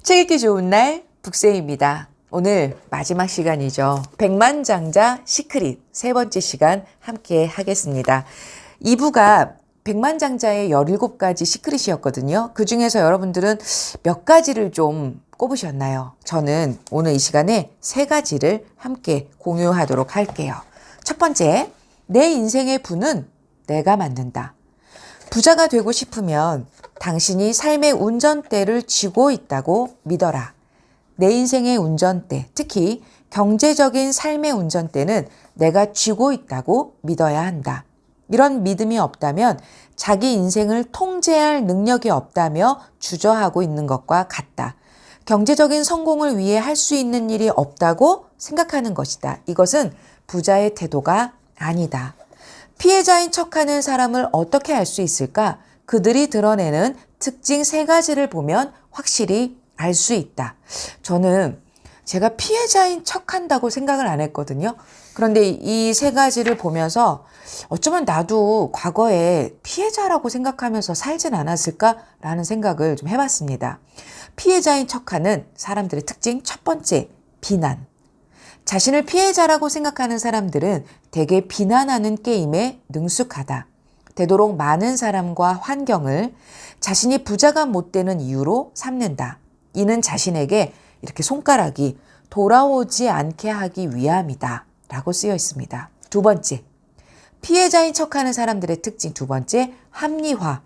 책 읽기 좋은 날 북쌤입니다. 오늘 마지막 시간이죠. 백만장자 시크릿 세 번째 시간 함께 하겠습니다. 2부가 백만장자의 17가지 시크릿이었거든요. 그 중에서 여러분들은 몇 가지를 좀 꼽으셨나요? 저는 오늘 이 시간에 3가지를 함께 공유하도록 할게요. 첫 번째, 내 인생의 부는 내가 만든다. 부자가 되고 싶으면 당신이 삶의 운전대를 쥐고 있다고 믿어라. 내 인생의 운전대, 특히 경제적인 삶의 운전대는 내가 쥐고 있다고 믿어야 한다. 이런 믿음이 없다면 자기 인생을 통제할 능력이 없다며 주저하고 있는 것과 같다. 경제적인 성공을 위해 할 수 있는 일이 없다고 생각하는 것이다. 이것은 부자의 태도가 아니다. 피해자인 척하는 사람을 어떻게 알 수 있을까? 그들이 드러내는 특징 3가지를 보면 확실히 알 수 있다. 저는 제가 피해자인 척한다고 생각을 안 했거든요. 그런데 이 3가지를 보면서 어쩌면 나도 과거에 피해자라고 생각하면서 살진 않았을까라는 생각을 좀 해봤습니다. 피해자인 척하는 사람들의 특징 첫 번째, 비난. 자신을 피해자라고 생각하는 사람들은 대개 비난하는 게임에 능숙하다. 되도록 많은 사람과 환경을 자신이 부자가 못 되는 이유로 삼는다. 이는 자신에게 이렇게 손가락이 돌아오지 않게 하기 위함이다. 라고 쓰여 있습니다. 두 번째, 피해자인 척하는 사람들의 특징 두 번째, 합리화.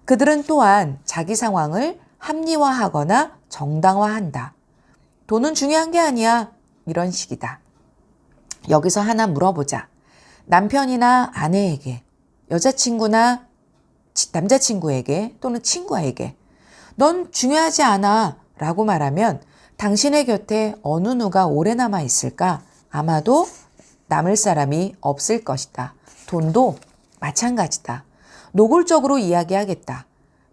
그들은 또한 자기 상황을 합리화하거나 정당화한다. 돈은 중요한 게 아니야. 이런 식이다. 여기서 하나 물어보자. 남편이나 아내에게, 여자친구나 남자친구에게 또는 친구에게 넌 중요하지 않아 라고 말하면 당신의 곁에 어느 누가 오래 남아 있을까? 아마도 남을 사람이 없을 것이다. 돈도 마찬가지다. 노골적으로 이야기하겠다.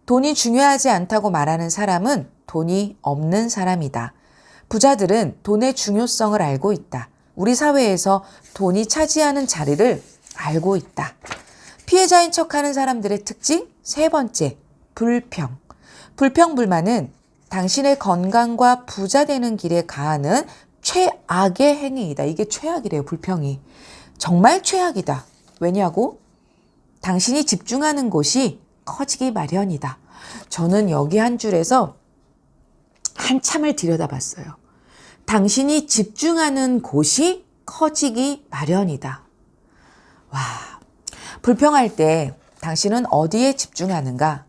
돈이 중요하지 않다고 말하는 사람은 돈이 없는 사람이다. 부자들은 돈의 중요성을 알고 있다. 우리 사회에서 돈이 차지하는 자리를 알고 있다. 피해자인 척하는 사람들의 특징 세 번째, 불평. 불평불만은 당신의 건강과 부자 되는 길에 가하는 최악의 행위이다. 이게 최악이래요, 불평이. 정말 최악이다. 왜냐고? 당신이 집중하는 곳이 커지기 마련이다. 저는 여기 한 줄에서 한참을 들여다봤어요. 당신이 집중하는 곳이 커지기 마련이다. 와, 불평할 때 당신은 어디에 집중하는가?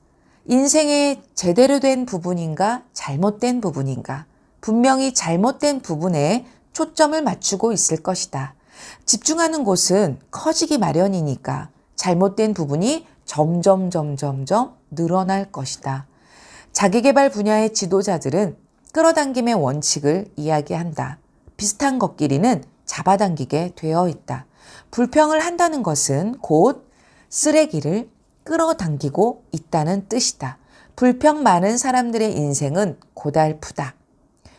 인생의 제대로 된 부분인가? 잘못된 부분인가? 분명히 잘못된 부분에 초점을 맞추고 있을 것이다. 집중하는 곳은 커지기 마련이니까 잘못된 부분이 점점 늘어날 것이다. 자기계발 분야의 지도자들은 끌어당김의 원칙을 이야기한다. 비슷한 것끼리는 잡아당기게 되어 있다. 불평을 한다는 것은 곧 쓰레기를 끌어당기고 있다는 뜻이다. 불평 많은 사람들의 인생은 고달프다.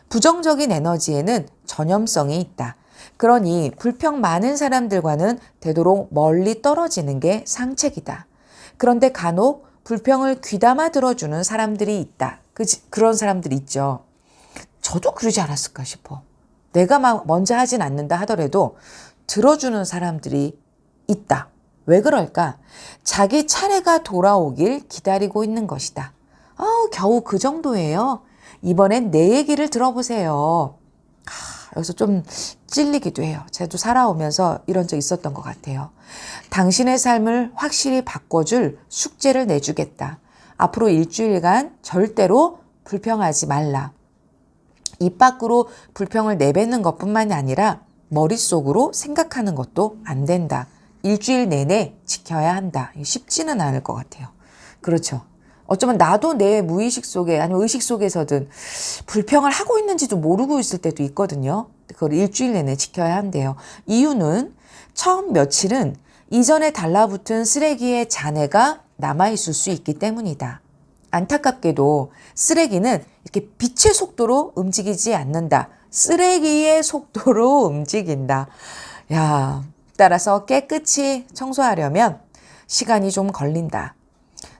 부정적인 에너지에는 전염성이 있다. 그러니 불평 많은 사람들과는 되도록 멀리 떨어지는 게 상책이다. 그런데 간혹 불평을 귀담아 들어주는 사람들이 있다. 그런 사람들이 있죠. 저도 그러지 않았을까 싶어. 내가 막 먼저 하진 않는다 하더라도 들어주는 사람들이 있다. 왜 그럴까? 자기 차례가 돌아오길 기다리고 있는 것이다. 겨우 그 정도예요. 이번엔 내 얘기를 들어보세요. 여기서 좀 찔리기도 해요. 저도 살아오면서 이런 적 있었던 것 같아요. 당신의 삶을 확실히 바꿔줄 숙제를 내주겠다. 앞으로 일주일간 절대로 불평하지 말라. 입 밖으로 불평을 내뱉는 것뿐만이 아니라 머릿속으로 생각하는 것도 안 된다. 일주일 내내 지켜야 한다. 쉽지는 않을 것 같아요. 그렇죠. 어쩌면 나도 내 무의식 속에 아니면 의식 속에서든 불평을 하고 있는지도 모르고 있을 때도 있거든요. 그걸 일주일 내내 지켜야 한대요. 이유는 처음 며칠은 이전에 달라붙은 쓰레기의 잔해가 남아있을 수 있기 때문이다. 안타깝게도 쓰레기는 이렇게 빛의 속도로 움직이지 않는다. 쓰레기의 속도로 움직인다. 야, 따라서 깨끗이 청소하려면 시간이 좀 걸린다.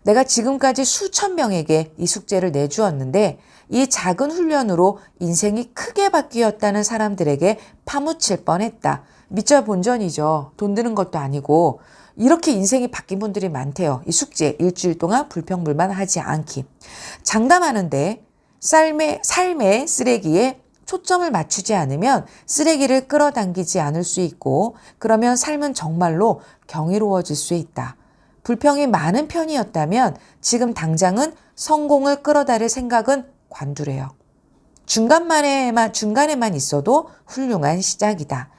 내가 지금까지 수천 명에게 이 숙제를 내주었는데 이 작은 훈련으로 인생이 크게 바뀌었다는 사람들에게 파묻힐 뻔했다. 믿자 본전이죠. 돈 드는 것도 아니고. 이렇게 인생이 바뀐 분들이 많대요. 이 숙제 일주일 동안 불평불만하지 않기. 장담하는데 삶의 쓰레기에 초점을 맞추지 않으면 쓰레기를 끌어당기지 않을 수 있고 그러면 삶은 정말로 경이로워질 수 있다. 불평이 많은 편이었다면 지금 당장은 성공을 끌어다릴 생각은 관두래요. 중간에만 있어도 훌륭한 시작이다.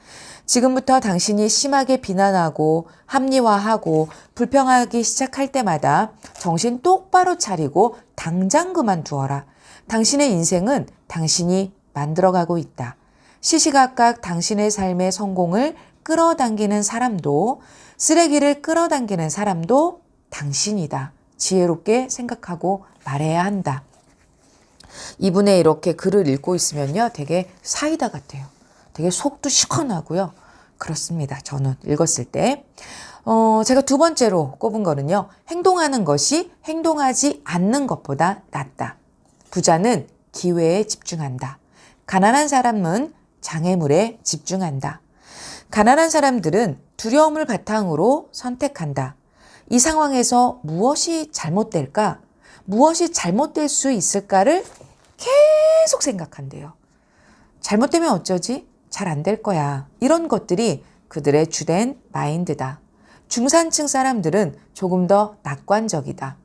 지금부터 당신이 심하게 비난하고 합리화하고 불평하기 시작할 때마다 정신 똑바로 차리고 당장 그만두어라. 당신의 인생은 당신이 만들어가고 있다. 시시각각 당신의 삶의 성공을 끌어당기는 사람도 쓰레기를 끌어당기는 사람도 당신이다. 지혜롭게 생각하고 말해야 한다. 이분의 이렇게 글을 읽고 있으면요. 되게 사이다 같아요. 되게 속도 시원하고요. 그렇습니다. 저는 읽었을 때. 제가 두 번째로 꼽은 거는요. 행동하는 것이 행동하지 않는 것보다 낫다. 부자는 기회에 집중한다. 가난한 사람은 장애물에 집중한다. 가난한 사람들은 두려움을 바탕으로 선택한다. 이 상황에서 무엇이 잘못될까? 무엇이 잘못될 수 있을까를 계속 생각한대요. 잘못되면 어쩌지? 잘 안 될 거야. 이런 것들이 그들의 주된 마인드다. 중산층 사람들은 조금 더 낙관적이다.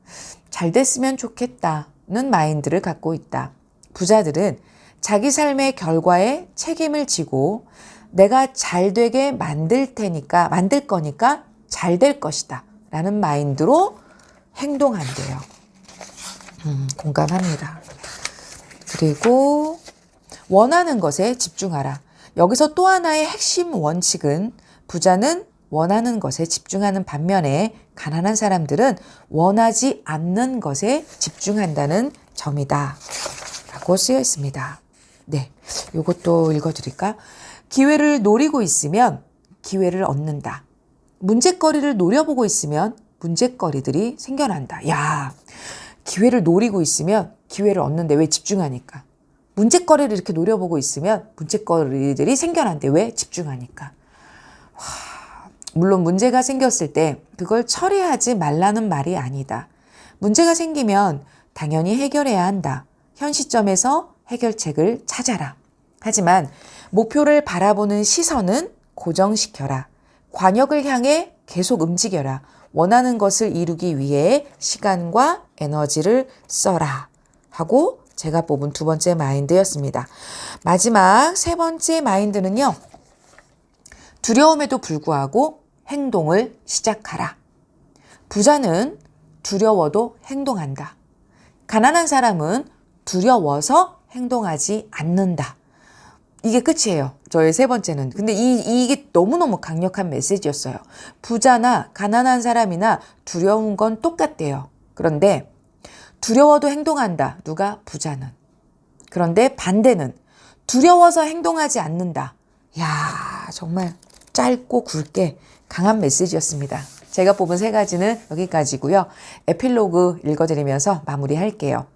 잘 됐으면 좋겠다는 마인드를 갖고 있다. 부자들은 자기 삶의 결과에 책임을 지고 내가 잘 되게 만들 거니까 잘 될 것이다. 라는 마인드로 행동한대요. 공감합니다. 그리고 원하는 것에 집중하라. 여기서 또 하나의 핵심 원칙은 부자는 원하는 것에 집중하는 반면에 가난한 사람들은 원하지 않는 것에 집중한다는 점이다. 라고 쓰여 있습니다. 네, 이것도 읽어드릴까? 기회를 노리고 있으면 기회를 얻는다. 문제거리를 노려보고 있으면 문제거리들이 생겨난다. 야, 기회를 노리고 있으면 기회를 얻는데 왜 집중하니까? 문제거리를 이렇게 노려보고 있으면 문제거리들이 생겨난대. 왜? 집중하니까. 물론 문제가 생겼을 때 그걸 처리하지 말라는 말이 아니다. 문제가 생기면 당연히 해결해야 한다. 현 시점에서 해결책을 찾아라. 하지만 목표를 바라보는 시선은 고정시켜라. 관역을 향해 계속 움직여라. 원하는 것을 이루기 위해 시간과 에너지를 써라. 하고 제가 뽑은 두 번째 마인드였습니다. 마지막 세 번째 마인드는요. 두려움에도 불구하고 행동을 시작하라. 부자는 두려워도 행동한다. 가난한 사람은 두려워서 행동하지 않는다. 이게 끝이에요. 저의 세 번째는. 근데 이게 너무너무 강력한 메시지였어요. 부자나 가난한 사람이나 두려운 건 똑같대요. 그런데 두려워도 행동한다. 누가? 부자는. 그런데 반대는 두려워서 행동하지 않는다. 야, 정말 짧고 굵게 강한 메시지였습니다. 제가 뽑은 세 가지는 여기까지고요. 에필로그 읽어드리면서 마무리할게요.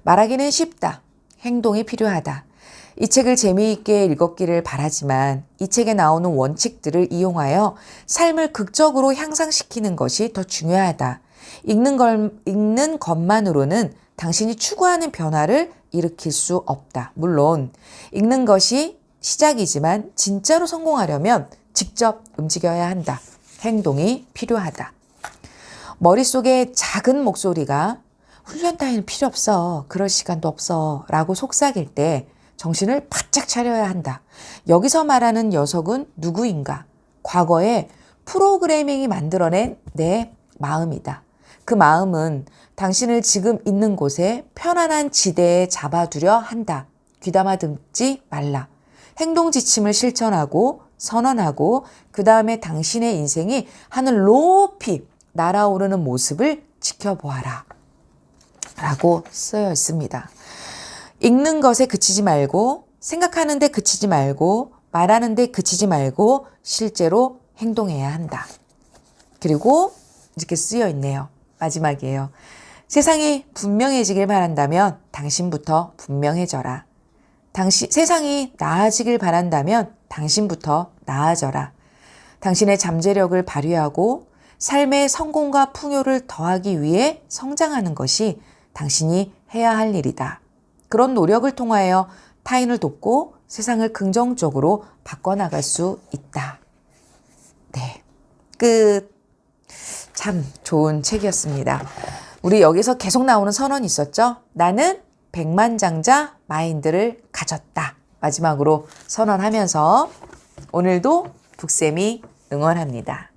말하기는 쉽다. 행동이 필요하다. 이 책을 재미있게 읽었기를 바라지만 이 책에 나오는 원칙들을 이용하여 삶을 극적으로 향상시키는 것이 더 중요하다. 읽는 것만으로는 당신이 추구하는 변화를 일으킬 수 없다. 물론 읽는 것이 시작이지만 진짜로 성공하려면 직접 움직여야 한다. 행동이 필요하다. 머릿속에 작은 목소리가 훈련 따위는 필요 없어. 그럴 시간도 없어. 라고 속삭일 때 정신을 바짝 차려야 한다. 여기서 말하는 녀석은 누구인가? 과거에 프로그래밍이 만들어낸 내 마음이다. 그 마음은 당신을 지금 있는 곳에 편안한 지대에 잡아두려 한다. 귀담아 듣지 말라. 행동 지침을 실천하고 선언하고 그 다음에 당신의 인생이 하늘 높이 날아오르는 모습을 지켜보아라. 라고 쓰여 있습니다. 읽는 것에 그치지 말고 생각하는 데 그치지 말고 말하는 데 그치지 말고 실제로 행동해야 한다. 그리고 이렇게 쓰여 있네요. 마지막이에요. 세상이 분명해지길 바란다면 당신부터 분명해져라. 세상이 나아지길 바란다면 당신부터 나아져라. 당신의 잠재력을 발휘하고 삶의 성공과 풍요를 더하기 위해 성장하는 것이 당신이 해야 할 일이다. 그런 노력을 통하여 타인을 돕고 세상을 긍정적으로 바꿔나갈 수 있다. 네, 끝. 참 좋은 책이었습니다. 우리 여기서 계속 나오는 선언이 있었죠? 나는 백만장자 마인드를 가졌다. 마지막으로 선언하면서 오늘도 북쌤이 응원합니다.